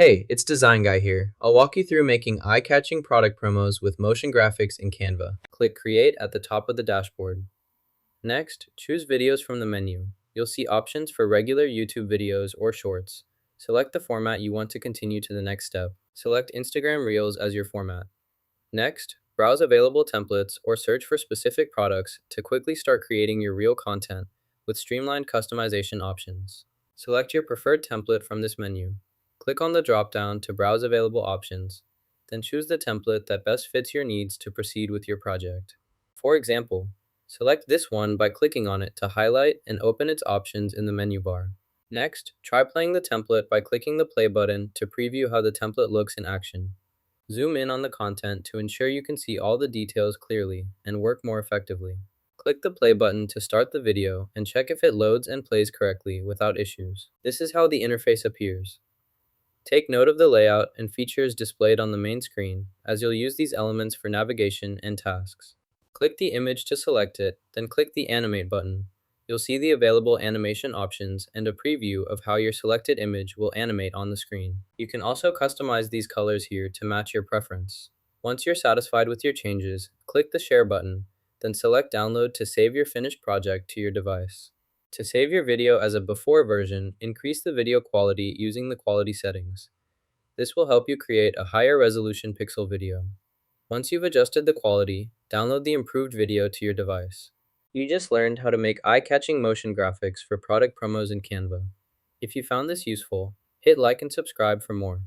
Hey, it's Design Guy here. I'll walk you through making eye-catching product promos with motion graphics in Canva. Click Create at the top of the dashboard. Next, choose Videos from the menu. You'll see options for regular YouTube videos or shorts. Select the format you want to continue to the next step. Select Instagram Reels as your format. Next, browse available templates or search for specific products to quickly start creating your reel content with streamlined customization options. Select your preferred template from this menu. Click on the drop-down to browse available options, then choose the template that best fits your needs to proceed with your project. For example, select this one by clicking on it to highlight and open its options in the menu bar. Next, try playing the template by clicking the play button to preview how the template looks in action. Zoom in on the content to ensure you can see all the details clearly and work more effectively. Click the play button to start the video and check if it loads and plays correctly without issues. This is how the interface appears. Take note of the layout and features displayed on the main screen, as you'll use these elements for navigation and tasks. Click the image to select it, then click the Animate button. You'll see the available animation options and a preview of how your selected image will animate on the screen. You can also customize these colors here to match your preference. Once you're satisfied with your changes, click the Share button, then select Download to save your finished project to your device. To save your video as a before version, increase the video quality using the quality settings. This will help you create a higher resolution pixel video. Once you've adjusted the quality, download the improved video to your device. You just learned how to make eye-catching motion graphics for product promos in Canva. If you found this useful, hit like and subscribe for more.